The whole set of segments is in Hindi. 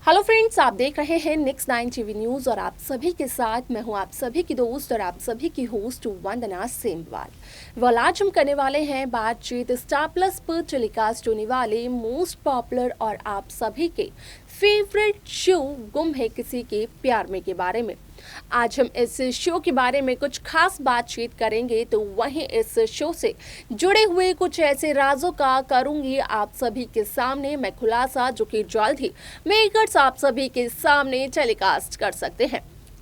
हेलो फ्रेंड्स, आप देख रहे हैं नेक्स्ट 9 टीवी न्यूज और आप सभी के साथ मैं हूं आप सभी की दोस्त और आप सभी की होस्ट वंदना सेमवाल। आज हम करने वाले हैं बातचीत स्टार प्लस पर टेलीकास्ट होने वाले मोस्ट पॉपुलर और आप सभी के फेवरेट शो गुम है किसी के प्यार में के बारे में। आज हम इस शो के बारे में कुछ खास बातचीत करेंगे, तो वहीं इस शो से जुड़े हुए कुछ ऐसे राजों का करूंगी आप सभी के सामने मैं खुलासा, जो कि जल्द ही मेकर्स आप सभी के सामने टेलीकास्ट कर सकते हैं।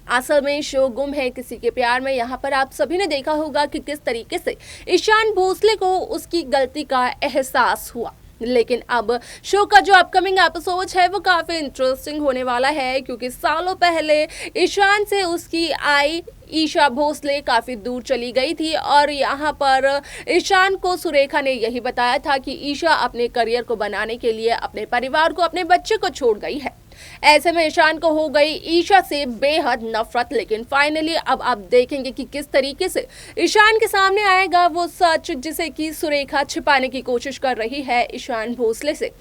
असल में शो गुम है किसी के प्यार में, यहाँ पर आप सभी ने देखा होगा कि किस तरीके से ईशान भोसले को उसकी गलती का एहसास हुआ, लेकिन अब शो का जो अपकमिंग एपिसोड है वो काफी इंटरेस्टिंग होने वाला है, क्योंकि सालों पहले ईशान से उसकी आई ईशा भोसले काफी दूर चली गई थी और यहाँ पर ईशान को सुरेखा ने यही बताया था कि ईशा अपने करियर को बनाने के लिए अपने परिवार को, अपने बच्चे को छोड़ गई है। ऐसे में ईशान को हो गई ईशा से बेहद नफरत, लेकिन फाइनली अब आप देखेंगे कि किस तरीके से ईशान के सामने आएगा वो सच जिसे कि सुरेखा छिपाने की कोशिश कर रही है ईशान भोसले से,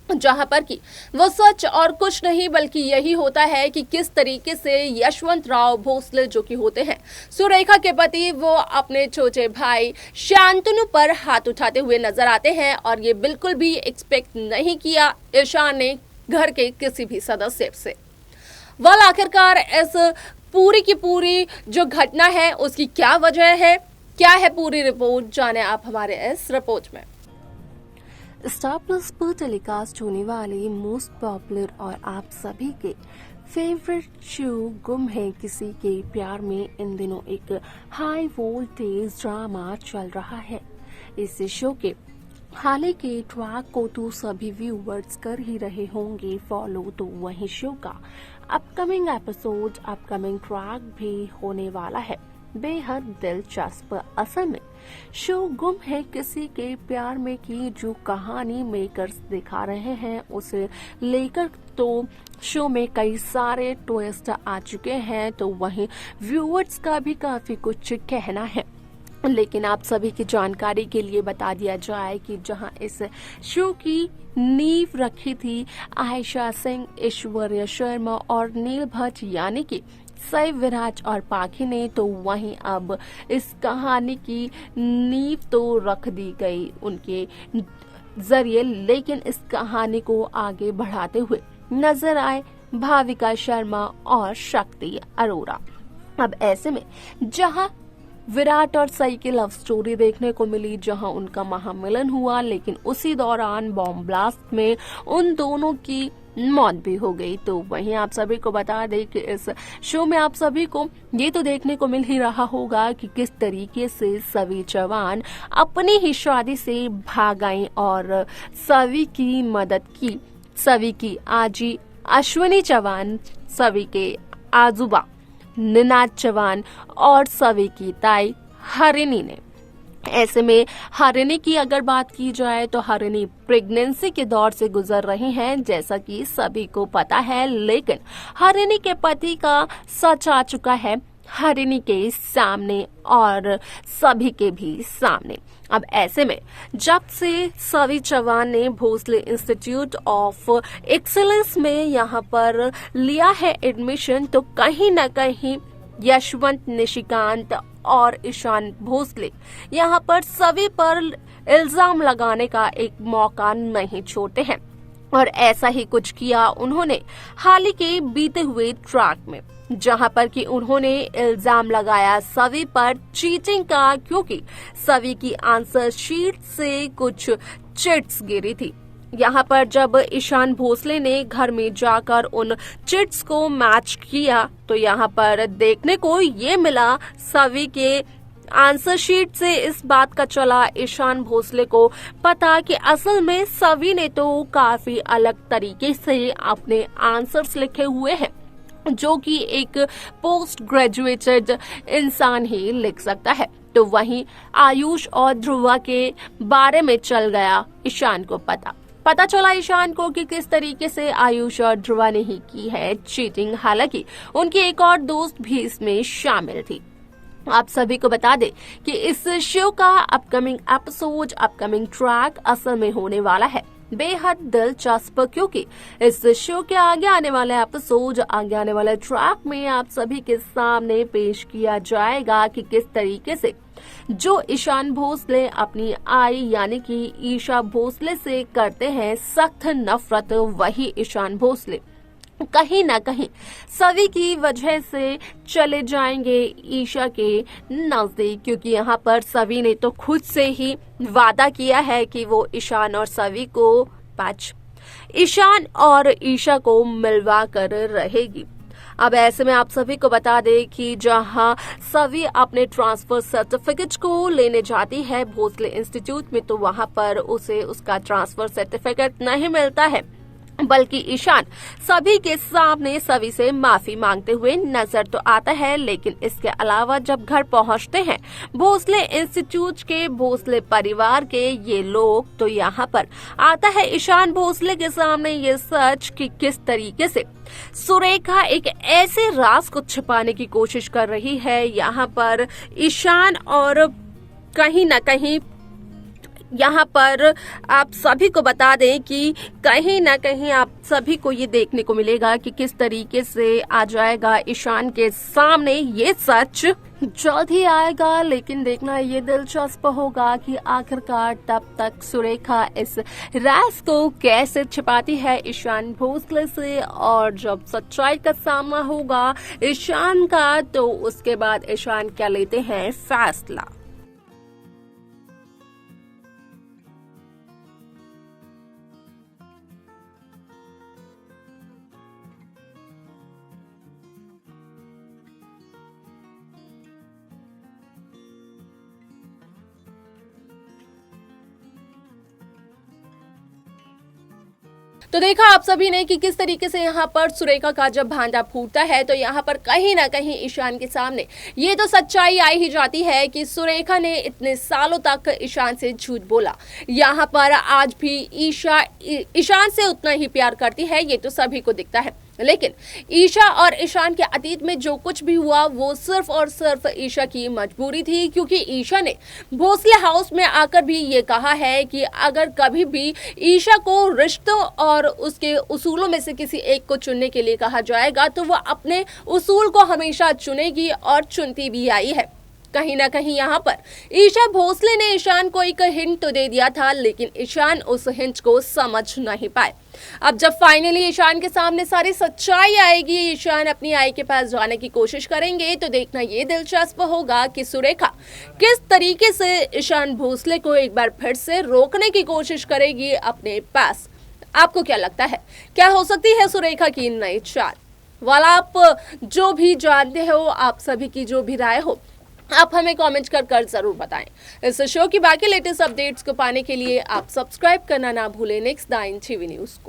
जहां पर कि वो सच और कुछ नहीं बल्कि यही होता है कि किस तरीके से यशवंत राव भोसले जो कि होते हैं सुरेखा के पति, वो अपने छोटे भाई शांतनु पर हाथ उठाते हुए नजर आते हैं और ये बिल्कुल भी एक्सपेक्ट नहीं किया ईशान ने घर के किसी भी सदस्य से। आखिरकार इस पूरी की पूरी जो घटना है उसकी क्या वजह है, क्या है पूरी रिपोर्ट, जाने आप हमारे इस रिपोर्ट में। स्टार प्लस पर टेलीकास्ट होने वाले मोस्ट पॉपुलर और आप सभी के फेवरेट शो गुम है किसी के प्यार में इन दिनों एक हाई वोल्टेज ड्रामा चल रहा है। इस शो के हाल के ट्रैक को तो सभी व्यूवर्स कर ही रहे होंगे फॉलो, तो वही शो का अपकमिंग एपिसोड, अपकमिंग ट्रैक भी होने वाला है बेहद दिलचस्प। असल में शो गुम है किसी के प्यार में की जो कहानी मेकर्स दिखा रहे हैं उसे लेकर तो शो में कई सारे ट्विस्ट आ चुके हैं, तो वहीं व्यूअर्स का भी काफी कुछ कहना है। लेकिन आप सभी की जानकारी के लिए बता दिया जाए कि जहां इस शो की नींव रखी थी आयशा सिंह, ऐश्वर्या शर्मा और नील भट्ट यानी कि सई विराज और पाखी ने, तो वहीं अब इस कहानी की नींव तो रख दी गई उनके जरिए, लेकिन इस कहानी को आगे बढ़ाते हुए नजर आए भाविका शर्मा और शक्ति अरोरा। अब ऐसे में जहां विराट और सई की लव स्टोरी देखने को मिली, जहां उनका महामिलन हुआ, लेकिन उसी दौरान बॉम्ब ब्लास्ट में उन दोनों की मौत भी हो गई। तो वहीं आप सभी को बता दें कि इस शो में आप सभी को ये तो देखने को मिल ही रहा होगा कि किस तरीके से सभी जवान अपनी ही शादी से भाग आई और सभी की मदद की। सभी की आजी अश्विनी चौहान, सभी के आजुबा निनाद चौहान और सभी की ताई हरिणी ने। ऐसे में हरिणी की अगर बात की जाए तो हरिणी प्रेगनेंसी के दौर से गुजर रही हैं, जैसा कि सभी को पता है, लेकिन हरिणी के पति का सच आ चुका है हरिणी के सामने और सभी के भी सामने। अब ऐसे में जब से सभी चौहान ने भोसले इंस्टीट्यूट ऑफ एक्सीलेंस में यहाँ पर लिया है एडमिशन, तो कहीं न कहीं यशवंत, निशिकांत और ईशान भोसले यहाँ पर सभी पर इल्जाम लगाने का एक मौका नहीं छोड़ते हैं और ऐसा ही कुछ किया उन्होंने हाल ही के बीते हुए ट्रैक में, जहां पर कि उन्होंने इल्जाम लगाया सभी पर चीटिंग का, क्योंकि सभी की आंसर शीट से कुछ चिट्स गिरी थी। यहाँ पर जब ईशान भोसले ने घर में जाकर उन चिट्स को मैच किया, तो यहाँ पर देखने को ये मिला सभी के आंसर शीट से इस बात का चला ईशान भोसले को पता कि असल में सभी ने तो काफी अलग तरीके से अपने आंसर्स लिखे हुए हैं, जो कि एक पोस्ट ग्रेजुएटेड इंसान ही लिख सकता है। तो वहीं आयुष और ध्रुवा के बारे में चल गया ईशान को पता चला ईशान को कि किस तरीके से आयुष और ध्रुवा ने ही की है चीटिंग, हालांकि उनकी एक और दोस्त भी इसमें शामिल थी। आप सभी को बता दें कि इस शो का अपकमिंग एपिसोड, अपकमिंग ट्रैक असल में होने वाला है बेहद दिलचस्प, क्योंकि इस शो के आगे आने वाले एपिसोड, आगे आने वाले ट्रैक में आप सभी के सामने पेश किया जाएगा कि किस तरीके से जो ईशान भोसले अपनी आई यानी कि ईशा भोसले से करते हैं सख्त नफरत, वही ईशान भोसले कहीं ना कहीं सभी की वजह से चले जाएंगे ईशा के नजदीक, क्योंकि यहाँ पर सभी ने तो खुद से ही वादा किया है कि वो ईशान और सभी को ईशान और ईशा को मिलवा कर रहेगी। अब ऐसे में आप सभी को बता दें कि जहां सभी अपने ट्रांसफर सर्टिफिकेट को लेने जाती है भोसले इंस्टीट्यूट में, तो वहां पर उसे उसका ट्रांसफर सर्टिफिकेट नहीं मिलता है, बल्कि ईशान सभी के सामने सभी से माफी मांगते हुए नजर तो आता है। लेकिन इसके अलावा जब घर पहुंचते हैं भोसले इंस्टीट्यूट के भोसले परिवार के ये लोग, तो यहाँ पर आता है ईशान भोसले के सामने ये सच कि किस तरीके से सुरेखा एक ऐसे राज को छिपाने की कोशिश कर रही है। यहाँ पर ईशान और कहीं न कहीं यहाँ पर आप सभी को बता दें कि कहीं ना कहीं आप सभी को ये देखने को मिलेगा कि किस तरीके से आ जाएगा ईशान के सामने ये सच, जल्द ही आएगा। लेकिन देखना ये दिलचस्प होगा कि आखिरकार तब तक सुरेखा इस राज को कैसे छिपाती है ईशान भोसले से, और जब सच्चाई का सामना होगा ईशान का, तो उसके बाद ईशान क्या लेते हैं फैसला। तो देखा आप सभी ने कि किस तरीके से यहाँ पर सुरेखा का जब भांडा फूटता है, तो यहाँ पर कहीं ना कहीं ईशान के सामने ये तो सच्चाई आई ही जाती है कि सुरेखा ने इतने सालों तक ईशान से झूठ बोला। यहाँ पर आज भी ईशान से उतना ही प्यार करती है, ये तो सभी को दिखता है। लेकिन ईशा और ईशान के अतीत में जो कुछ भी हुआ वो सिर्फ और सिर्फ ईशा की मजबूरी थी, क्योंकि ईशा ने भोसले हाउस में आकर भी ये कहा है कि अगर कभी भी ईशा को रिश्तों और उसके उसूलों में से किसी एक को चुनने के लिए कहा जाएगा तो वह अपने उसूल को हमेशा चुनेगी, और चुनती भी आई है। कहीं ना कहीं यहाँ पर ईशा भोसले ने ईशान को एक हिंट तो दे दिया था, लेकिन ईशान उस हिंट को समझ नहीं पाए। अब जब फाइनली ईशान के सामने सारी सच्चाई आएगी, ईशान अपनी आई के पास जाने की कोशिश करेंगे, तो देखना ये दिलचस्प होगा कि सुरेखा किस तरीके से ईशान भोसले को एक बार फिर से रोकने की कोशिश करेगी अपने पास। आपको क्या लगता है, क्या हो सकती है सुरेखा की नई चाल? वाला आप जो भी जानते हो, आप सभी की जो भी राय हो, आप हमें कमेंट कर जरूर बताएं। इस शो की बाकी लेटेस्ट अपडेट्स को पाने के लिए आप सब्सक्राइब करना ना भूलें नेक्स्ट 9 टीवी न्यूज़ को।